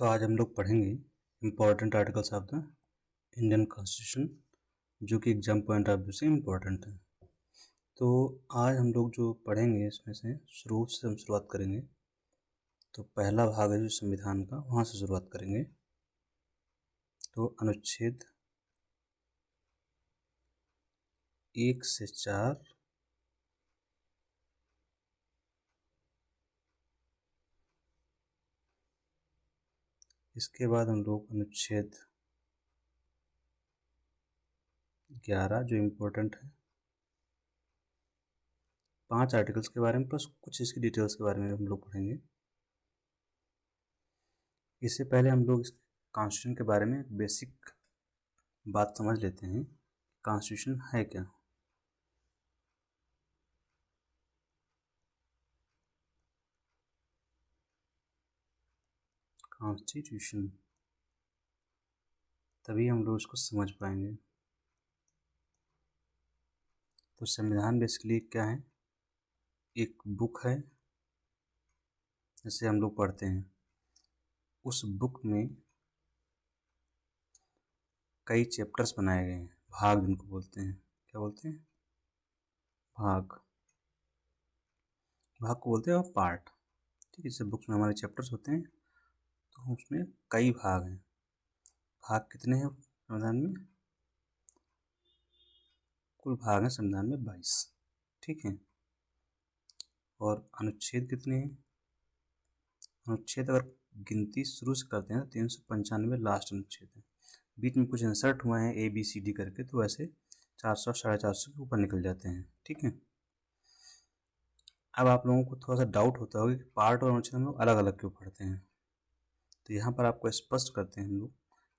तो आज हम लोग पढ़ेंगे important articles of the Indian constitution, जो कि एग्जाम पॉइंट ऑफ व्यू से इम्पोर्टेंट है। तो आज हम लोग जो पढ़ेंगे इसमें से शुरू से हम शुरुआत करेंगे। तो पहला भाग है जो संविधान का, वहाँ से शुरुआत करेंगे। तो अनुच्छेद 1 से 4, इसके बाद हम लोग अनुच्छेद 11 जो इम्पोर्टेंट है, 5 आर्टिकल्स के बारे में प्लस कुछ इसकी डिटेल्स के बारे में हम लोग पढ़ेंगे। इससे पहले हम लोग इस कॉन्स्टिट्यूशन के बारे में बेसिक बात समझ लेते हैं। कॉन्स्टिट्यूशन है क्या? कॉन्स्टिट्यूशन, तभी हम लोग इसको समझ पाएंगे। तो संविधान बेसिकली क्या है? एक बुक है, जैसे हम लोग पढ़ते हैं। उस बुक में कई चैप्टर्स बनाए गए हैं, भाग जिनको बोलते हैं। क्या बोलते हैं? भाग। भाग को बोलते हैं और पार्ट। ठीक है, जैसे बुक्स में हमारे चैप्टर्स होते हैं, तो उसमें कई भाग हैं। भाग कितने हैं संविधान में? कुल भाग हैं संविधान में 22। ठीक है, और अनुच्छेद कितने हैं? अनुच्छेद अगर गिनती शुरू से करते हैं तो 395 लास्ट अनुच्छेद है। बीच में कुछ इंसर्ट हुए हैं ABCD करके, तो वैसे 400 450 के ऊपर निकल जाते हैं। ठीक है, अब आप लोगों को थोड़ा सा डाउट होता होगा कि पार्ट और अनुच्छेद हम लोग अलग अलग क्यों पढ़ते हैं। तो यहाँ पर आपको स्पष्ट करते हैं हम लोग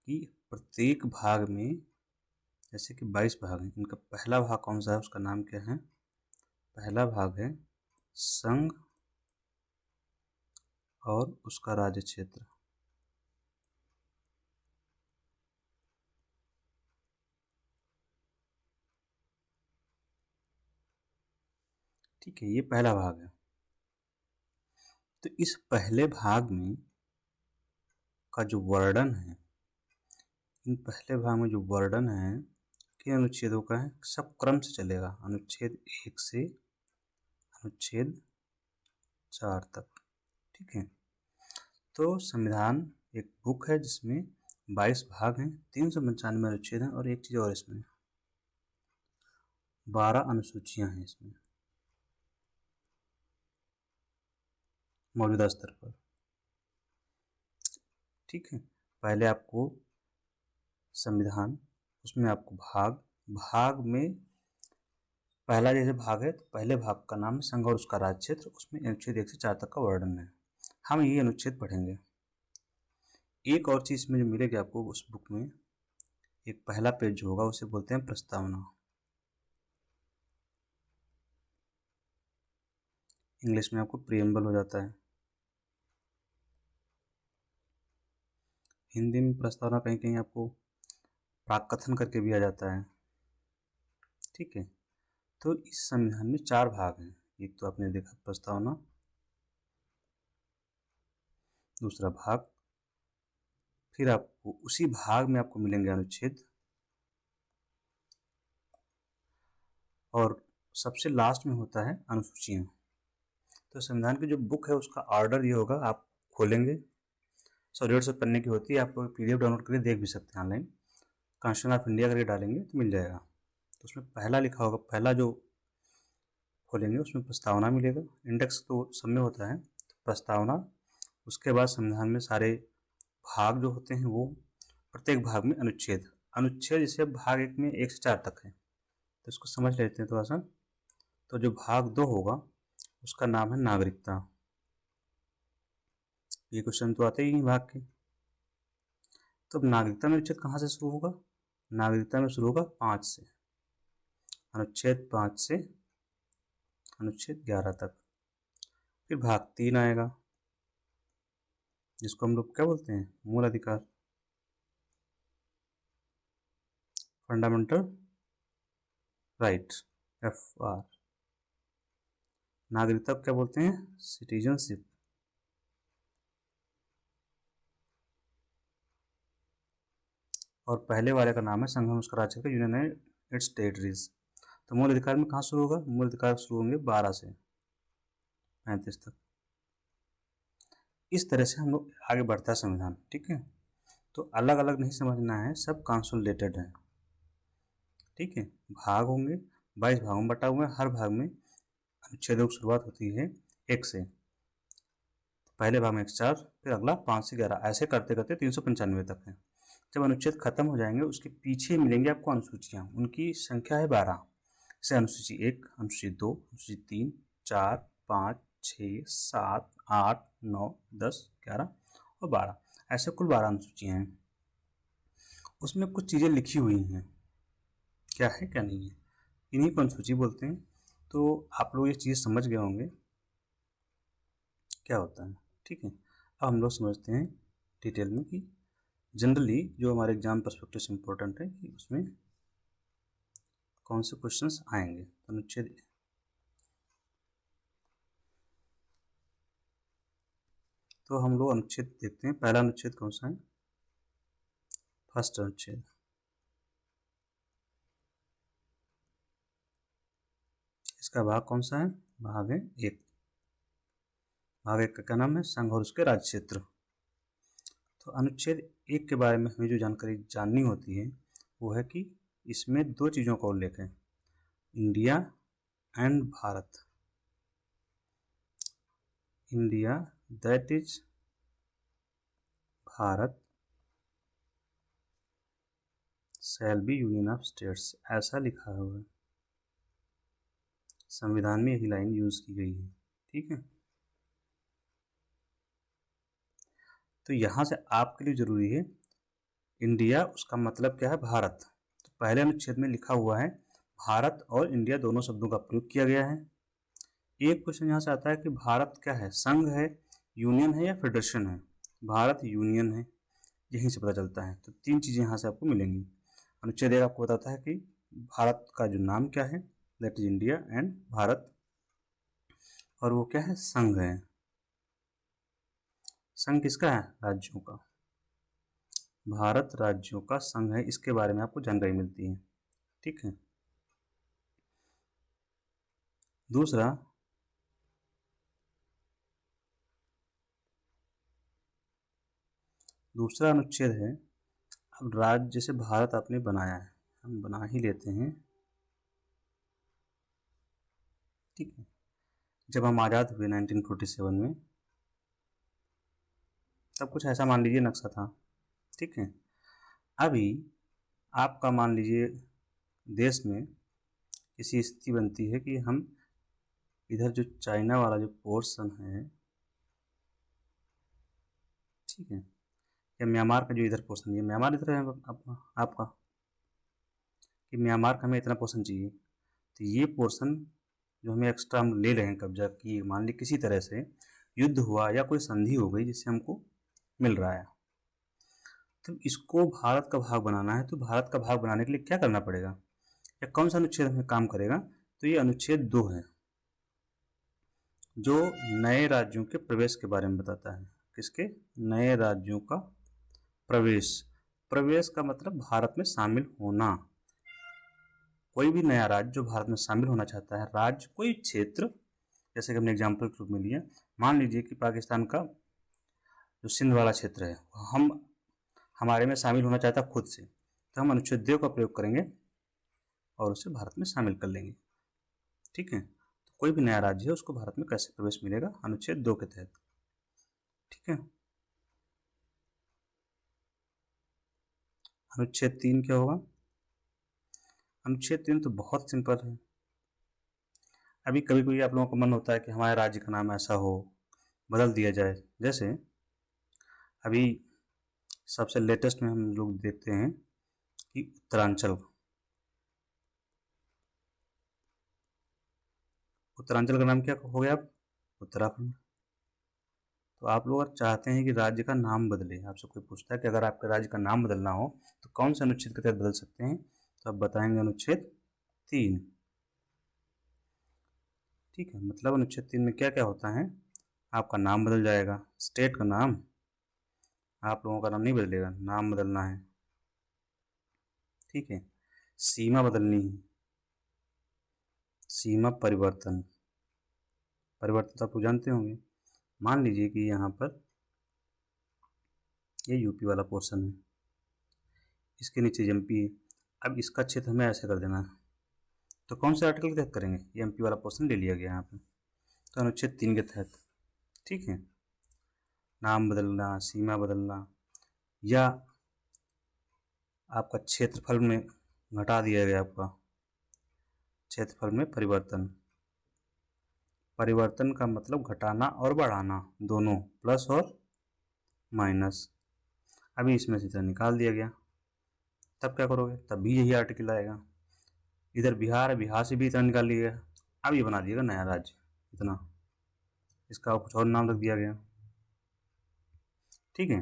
कि प्रत्येक भाग में, जैसे कि 22 भाग हैं, इनका पहला भाग कौन सा है, उसका नाम क्या है? पहला भाग है संघ और उसका राज्य क्षेत्र। ठीक है, ये पहला भाग है। तो इस पहले भाग में का जो वर्णन है, इन पहले भाग में जो वर्णन है किन अनुच्छेदों का है, सब क्रम से चलेगा, अनुच्छेद 1 से अनुच्छेद 4 तक। ठीक है, तो संविधान एक बुक है जिसमें 22 भाग हैं, 395 अनुच्छेद हैं, और एक चीज़ और, इसमें 12 अनुसूचियां हैं इसमें मौजूदा स्तर पर। ठीक है, पहले आपको संविधान, उसमें आपको भाग, भाग में पहला जैसे भाग है, तो पहले भाग का नाम है संघ और उसका राज्य क्षेत्र, उसमें अनुच्छेद 1 से 4 तक का वर्णन है। हम ये अनुच्छेद पढ़ेंगे। एक और चीज़ में जो मिलेगी आपको उस बुक में, एक पहला पेज जो होगा उसे बोलते हैं प्रस्तावना। इंग्लिश में आपको प्रियम्बल हो जाता है। हिंदी में प्रस्तावना कहीं कहीं आपको प्राकथन करके भी आ जाता है। ठीक है, तो इस संविधान में 4 भाग हैं। एक तो आपने देखा प्रस्तावना, दूसरा भाग, फिर आपको उसी भाग में आपको मिलेंगे अनुच्छेद, और सबसे लास्ट में होता है अनुसूचियाँ। तो संविधान की जो बुक है उसका ऑर्डर ये होगा, आप खोलेंगे, 100-150 पन्ने की होती है, आप PDF डाउनलोड करके देख भी सकते हैं ऑनलाइन। कॉन्स्टिट्यूशन ऑफ इंडिया करके डालेंगे तो मिल जाएगा। तो उसमें पहला लिखा होगा, पहला जो खोलेंगे उसमें प्रस्तावना मिलेगा। इंडेक्स तो सब में होता है, तो प्रस्तावना, उसके बाद संविधान में सारे भाग जो होते हैं वो, प्रत्येक भाग में अनुच्छेद। अनुच्छेद जैसे भाग 1 में 1 से 4 तक है, तो इसको समझ लेते हैं थोड़ा सा। तो जो भाग 2 होगा उसका नाम है नागरिकता। ये क्वेश्चन तो आते ही नहीं भाग के। तो अब नागरिकता में अनुच्छेद कहाँ से शुरू होगा? नागरिकता में शुरू होगा 5 से, अनुच्छेद 5 से अनुच्छेद 11 तक। फिर भाग 3 आएगा, जिसको हम लोग क्या बोलते हैं? मूल अधिकार, फंडामेंटल राइट, FR। नागरिकता को क्या बोलते हैं? सिटीजनशिप। और पहले वाले का नाम है संघम उसका राज्य क्षेत्र, यूनियन है इट्स टेरिटरीज। तो मूल अधिकार में कहाँ शुरू होगा? मूल अधिकार शुरू होंगे 12 से 35 तक। इस तरह से हम लोग आगे बढ़ता है संविधान। ठीक है, तो अलग अलग नहीं समझना है, सब कंसोलिडेटेड है। ठीक है, भाग होंगे 22 भागों में बटा हुआ है, हर भाग में अनुच्छेदों की शुरुआत होती है 1 से। पहले भाग में 104, फिर अगला 5 से 11, ऐसे करते करते 395 तक है। जब अनुच्छेद खत्म हो जाएंगे उसके पीछे मिलेंगे आपको अनुसूचियाँ, उनकी संख्या है 12। जैसे अनुसूची 1, अनुसूची 2, अनुसूची 3, 4, 5, 6, 7, 8, 9, 10, 11 और 12, ऐसे कुल 12 अनुसूचियाँ हैं। उसमें कुछ चीज़ें लिखी हुई हैं, क्या है क्या नहीं है, इन्हीं को अनुसूची बोलते हैं। तो आप लोग ये चीज़ समझ गए होंगे क्या होता है। ठीक है, अब हम लोग समझते हैं डिटेल में कि जनरली जो हमारे एग्जाम पर्सपेक्टिव से इम्पोर्टेंट है कि उसमें कौन से क्वेश्चंस आएंगे। अनुच्छेद तो हम लोग अनुच्छेद देखते हैं। पहला अनुच्छेद कौन सा है? फर्स्ट अनुच्छेद। इसका भाग कौन सा है? भाग है 1। भाग 1 का क्या नाम है? संघ और उसके राज्य क्षेत्र। तो अनुच्छेद 1 के बारे में हमें जो जानकारी जाननी होती है वो है कि इसमें 2 चीज़ों का उल्लेख है, India and Bharat. India that is Bharat shall be union of states, ऐसा लिखा हुआ है संविधान में, यही लाइन यूज की गई है। ठीक है, तो यहाँ से आपके लिए जरूरी है इंडिया, उसका मतलब क्या है? भारत। तो पहले अनुच्छेद में लिखा हुआ है भारत और इंडिया दोनों शब्दों का प्रयोग किया गया है। एक क्वेश्चन यहाँ से आता है कि भारत क्या है? संघ है, यूनियन है या फेडरेशन है? भारत यूनियन है, यहीं से पता चलता है। तो 3 चीज़ें यहाँ से आपको मिलेंगी। अनुच्छेद 1 आपको बताता है कि भारत का जो नाम क्या है, that is India and Bharat, और वो क्या है? संघ है। संघ किसका है? राज्यों का। भारत राज्यों का संघ है, इसके बारे में आपको जानकारी मिलती है। ठीक है, दूसरा अनुच्छेद है, अब राज्य जैसे भारत आपने बनाया है, हम बना ही लेते हैं। ठीक है, जब हम आज़ाद हुए 1947 में, तब कुछ ऐसा मान लीजिए नक्शा था। ठीक है, अभी आपका मान लीजिए देश में किसी स्थिति बनती है कि हम इधर जो चाइना वाला जो पोर्शन है, ठीक है, या म्यांमार का जो इधर पोर्शन है, म्यांमार इधर है आपका, कि म्यांमार का हमें इतना पोर्शन चाहिए, तो ये पोर्शन जो हमें एक्स्ट्रा हम ले रहे हैं कब्जा की, मान ली किसी तरह से युद्ध हुआ या कोई संधि हो गई जिससे हमको मिल रहा है, तो इसको भारत का भाग बनाना है। तो भारत का भाग बनाने के लिए क्या करना पड़ेगा, या कौन सा अनुच्छेद हमें काम करेगा? तो ये अनुच्छेद 2 है, जो नए राज्यों के प्रवेश के बारे में बताता है। किसके? नए राज्यों का प्रवेश। प्रवेश का मतलब भारत में शामिल होना। कोई भी नया राज्य जो भारत में शामिल होना चाहता है, राज्य कोई क्षेत्र, जैसे कि हमने एग्जाम्पल के रूप में लिया, मान लीजिए कि पाकिस्तान का जो सिंध वाला क्षेत्र है हम हमारे में शामिल होना चाहता है खुद से, तो हम अनुच्छेद 2 का प्रयोग करेंगे और उसे भारत में शामिल कर लेंगे। ठीक है, तो कोई भी नया राज्य है उसको भारत में कैसे प्रवेश मिलेगा? अनुच्छेद 2 के तहत। ठीक है, अनुच्छेद 3 क्या होगा? अनुच्छेद 3 तो बहुत सिंपल है। अभी कभी कभी आप लोगों का मन होता है कि हमारे राज्य का नाम ऐसा हो, बदल दिया जाए। जैसे अभी सबसे लेटेस्ट में हम लोग देखते हैं कि उत्तरांचल का नाम क्या हो गया अब? उत्तराखंड। तो आप लोग अगर चाहते हैं कि राज्य का नाम बदले, आपसे कोई पूछता है कि अगर आपके राज्य का नाम बदलना हो तो कौन से अनुच्छेद के तहत बदल सकते हैं, तो आप बताएंगे अनुच्छेद 3। ठीक है, मतलब अनुच्छेद 3 में क्या क्या होता है? आपका नाम बदल जाएगा, स्टेट का नाम, आप लोगों का नाम नहीं बदलेगा, नाम बदलना है। ठीक है। सीमा बदलनी है, सीमा परिवर्तन, परिवर्तन तो आप लोग जानते होंगे। मान लीजिए कि यहाँ पर ये यूपी वाला पोर्शन है, इसके नीचे एमपी है। अब इसका क्षेत्र हमें ऐसे कर देना है, तो कौन से आर्टिकल के तहत करेंगे? ये एमपी वाला पोर्शन ले लिया गया यहाँ पे, तो अनुच्छेद 3 के तहत। ठीक है, नाम बदलना, सीमा बदलना, या आपका क्षेत्रफल में घटा दिया गया, आपका क्षेत्रफल में परिवर्तन। परिवर्तन का मतलब घटाना और बढ़ाना दोनों, प्लस और माइनस। अभी इसमें से इतना निकाल दिया गया, तब क्या करोगे? तब भी यही आर्टिकल आएगा। इधर बिहार है, बिहार से भी इतना निकाल लिया गया, अब ये बना दिएगा नया राज्य इतना, इसका कुछ और नाम रख दिया गया। ठीक है,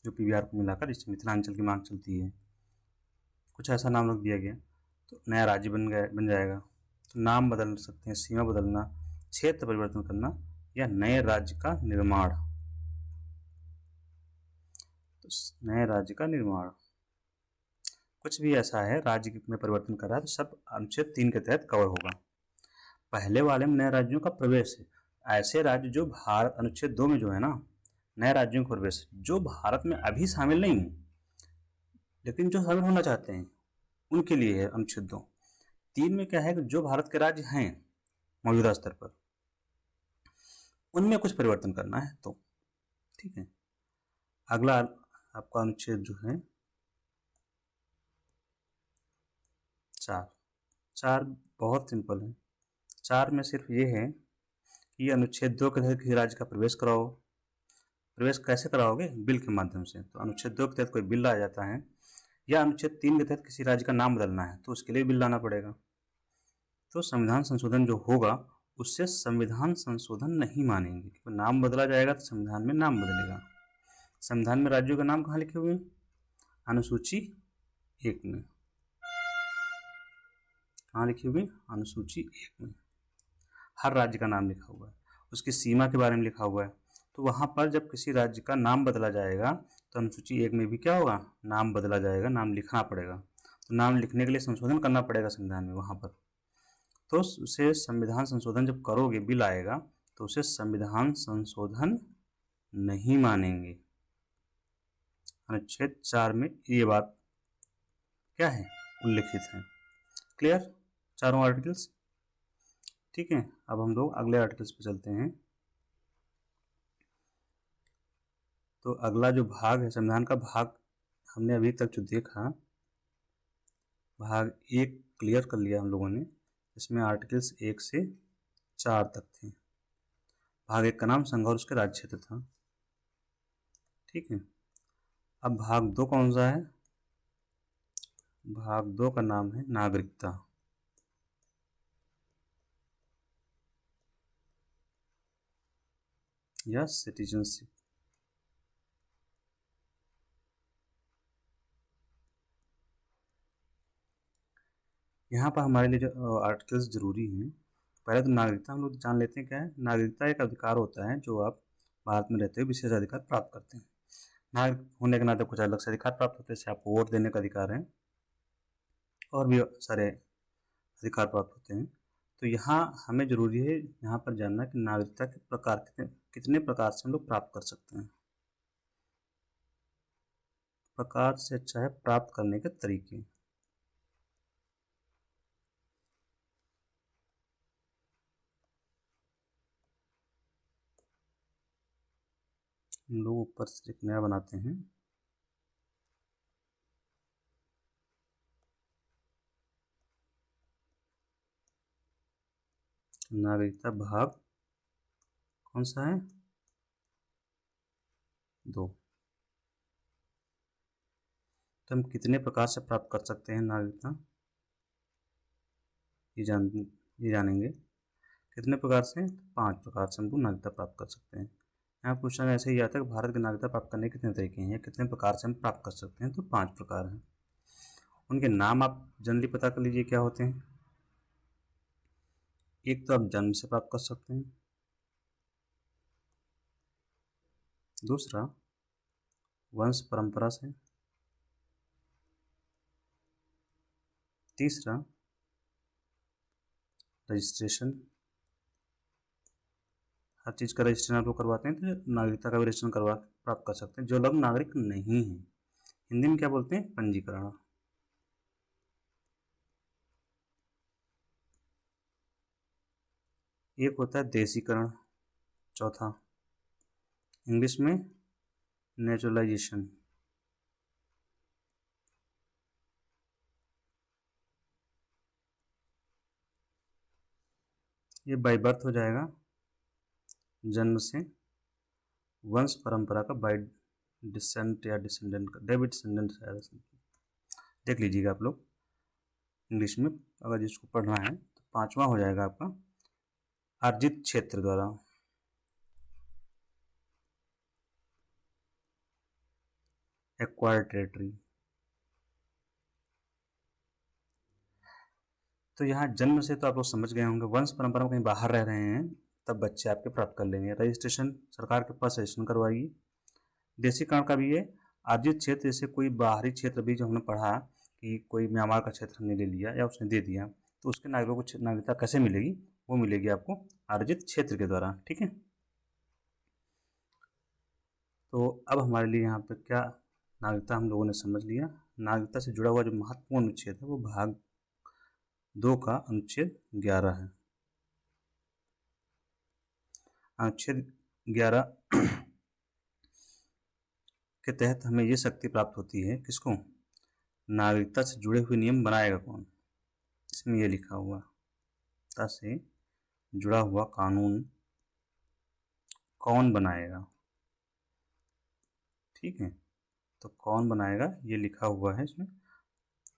यूपी बिहार को मिलाकर इस मिथिलांचल की मांग चलती है, कुछ ऐसा नाम रख दिया गया, तो नया राज्य बन जाएगा। तो नाम बदल सकते हैं, सीमा बदलना, क्षेत्र परिवर्तन करना, या नए राज्य का निर्माण। तो नए राज्य का निर्माण, कुछ भी ऐसा है राज्य में परिवर्तन कर रहा है, तो सब अनुच्छेद 3 के तहत कवर होगा। पहले वाले में नए राज्यों का प्रवेश है, ऐसे राज्य जो भारत अनुच्छेद 2 में जो है ना, नए राज्यों का प्रवेश जो भारत में अभी शामिल नहीं है, लेकिन जो शामिल होना चाहते हैं उनके लिए है अनुच्छेद 2। 3 में क्या है कि जो भारत के राज्य हैं मौजूदा स्तर पर, उनमें कुछ परिवर्तन करना है तो। ठीक है, अगला आपका अनुच्छेद जो है 4। 4 बहुत सिंपल है। 4 में सिर्फ ये है कि अनुच्छेद 2 के तहत किसी राज्य का प्रवेश कराओ। प्रवेश कैसे कराओगे? बिल के माध्यम से। तो अनुच्छेद 2 के तहत कोई बिल लाया जाता है, या अनुच्छेद 3 के तहत किसी राज्य का नाम बदलना है, तो उसके लिए बिल लाना पड़ेगा। तो संविधान संशोधन जो होगा उससे संविधान संशोधन नहीं मानेंगे, क्योंकि नाम बदला जाएगा तो संविधान में नाम बदलेगा। संविधान में राज्यों का नाम कहाँ लिखे हुए हैं? अनुसूची 1 में। कहाँ लिखी हुई? अनुसूची 1 में हर राज्य का नाम लिखा हुआ है, उसकी सीमा के बारे में लिखा हुआ है। तो वहाँ पर जब किसी राज्य का नाम बदला जाएगा तो अनुसूची 1 में भी क्या होगा? नाम बदला जाएगा, नाम लिखना पड़ेगा। तो नाम लिखने के लिए संशोधन करना पड़ेगा संविधान में वहाँ पर। तो उसे संविधान संशोधन जब करोगे, बिल आएगा, तो उसे संविधान संशोधन नहीं मानेंगे। अनुच्छेद 4 में ये बात क्या है? उल्लिखित है। क्लियर? चारों आर्टिकल्स। ठीक है, अब हम लोग अगले आर्टिकल्स पे चलते हैं। तो अगला जो भाग है संविधान का, भाग हमने अभी तक जो देखा, भाग 1 क्लियर कर लिया हम लोगों ने। इसमें आर्टिकल्स 1 से 4 तक थे। भाग 1 का नाम संघ और उसके राज्य क्षेत्र था। ठीक है, अब भाग 2 कौन सा है? भाग 2 का नाम है नागरिकता। या सिटीजनशिप। यहाँ पर हमारे लिए जो आर्टिकल्स जरूरी हैं, पहले तो नागरिकता हम लोग जान लेते हैं क्या है। नागरिकता एक अधिकार होता है जो आप भारत में रहते हुए विशेष अधिकार प्राप्त करते हैं। नागरिक होने के नाते कुछ अलग से अधिकार प्राप्त होते हैं, जैसे आपको वोट देने का अधिकार है और भी सारे अधिकार प्राप्त होते हैं। तो यहाँ हमें जरूरी है यहाँ पर जानना कि नागरिकता के प्रकार कितने प्रकार से हम लोग प्राप्त कर सकते हैं। प्रकार से अच्छा है प्राप्त करने के तरीके। हम लोग ऊपर से एक नया बनाते हैं। नागरिकता भाग कौन सा है? 2। तो हम कितने प्रकार से प्राप्त कर सकते हैं नागरिकता, ये जानेंगे। कितने प्रकार से? 5 प्रकार से हम लोग नागरिकता प्राप्त कर सकते हैं। यहाँ क्वेश्चन ऐसे ही आता है कि भारत की नागरिकता प्राप्त करने के कितने तरीके हैं या कितने प्रकार से हम प्राप्त कर सकते हैं, तो 5 प्रकार हैं। उनके नाम आप जनरली पता कर लीजिए क्या होते हैं। एक तो आप जन्म से प्राप्त कर सकते हैं, दूसरा वंश परंपरा से, तीसरा रजिस्ट्रेशन, हर चीज़ का रजिस्ट्रेशन आप लोग करवाते हैं तो नागरिकता का भी रजिस्ट्रेशन करवा प्राप्त कर सकते हैं जो लोग नागरिक नहीं हैं। हिंदी में क्या बोलते हैं? पंजीकरण। एक होता है देशीकरण, चौथा इंग्लिश में नेचुरलाइजेशन। ये बाय बर्थ हो जाएगा, जन्म से, वंश परंपरा का बाय डिसेंट या डिसेंडेंट का, डेबिट डिसेंडेंट शायद, देख लीजिएगा आप लोग इंग्लिश में अगर जिसको पढ़ना है। तो पांचवा हो जाएगा आपका अर्जित क्षेत्र द्वारा। Acquired territory. तो यहाँ जन्म से तो आप लोग समझ गए होंगे, वंश परंपरा में कहीं बाहर रह रहे हैं तब बच्चे आपके प्राप्त कर लेंगे। रजिस्ट्रेशन सरकार के पास रजिस्ट्रेशन करवाइए। देशीकरण का भी है, अर्जित क्षेत्र जैसे कोई बाहरी क्षेत्र भी जो हमने पढ़ा कि कोई म्यांमार का क्षेत्र हमने ले लिया या उसने दे दिया तो उसके नागरिकों को नागरिकता कैसे मिलेगी? वो मिलेगी आपको अर्जित क्षेत्र के द्वारा। ठीक है, तो अब हमारे लिए यहाँ पे क्या नागरिकता हम लोगों ने समझ लिया। नागरिकता से जुड़ा हुआ जो महत्वपूर्ण अनुच्छेद है वो भाग 2 का अनुच्छेद 11 है। अनुच्छेद 11 के तहत हमें ये शक्ति प्राप्त होती है, किसको? नागरिकता से जुड़े हुए नियम बनाएगा कौन? इसमें ये लिखा हुआ, नागरिकता से जुड़ा हुआ कानून कौन बनाएगा? ठीक है, तो कौन बनाएगा ये लिखा हुआ है इसमें,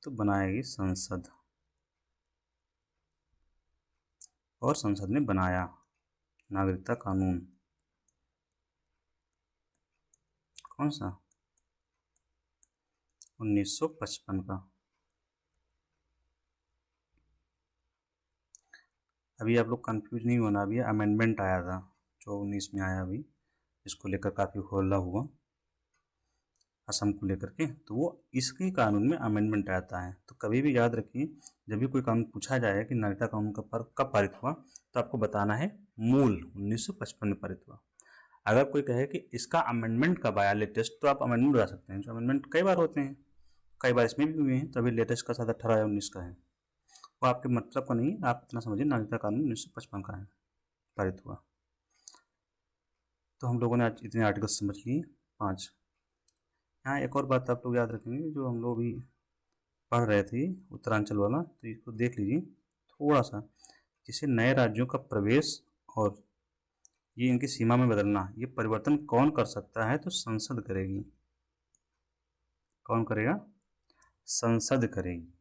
तो बनाएगी संसद। और संसद ने बनाया नागरिकता कानून, कौन सा? 1955 का। अभी आप लोग कंफ्यूज नहीं होना, अभी अमेंडमेंट आया था जो 19 में आया अभी, इसको लेकर काफ़ी हल्ला हुआ असम को लेकर के, तो वो इसके कानून में अमेंडमेंट आता है। तो कभी भी याद रखिए जब भी कोई कानून पूछा जाए कि नागरिकता कानून कब पारित हुआ तो आपको बताना है मूल 1955 में पारित हुआ। अगर कोई कहे कि इसका अमेंडमेंट कब आया लेटेस्ट, तो आप अमेंडमेंट बता सकते हैं, जो अमेंडमेंट कई बार होते हैं, कई बार इसमें भी हुए हैं, तो अभी लेटेस्ट का साथ 18 या 19 का है, वो आपके मतलब का नहीं, आप इतना समझिए नागरिकता कानून 1955 का है, पारित हुआ। तो हम लोगों ने आज इतने आर्टिकल समझ लिए 5। यहाँ एक और बात आप लोग याद रखेंगे, जो हम लोग भी पढ़ रहे थे उत्तरांचल वाला, तो इसको देख लीजिए थोड़ा सा। जैसे नए राज्यों का प्रवेश और ये इनकी सीमा में बदलना, ये परिवर्तन कौन कर सकता है? तो संसद करेगी। कौन करेगा? संसद करेगी।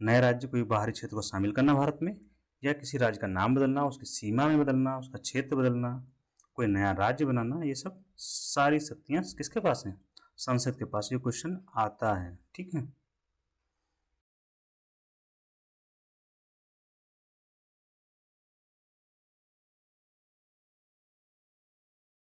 नए राज्य कोई बाहरी क्षेत्र को शामिल करना भारत में, या किसी राज्य का नाम बदलना, उसकी सीमा में बदलना, उसका क्षेत्र बदलना, कोई नया राज्य बनाना, ये सब सारी शक्तियाँ किसके पास हैं? संसद के पास। ये क्वेश्चन आता है, ठीक है।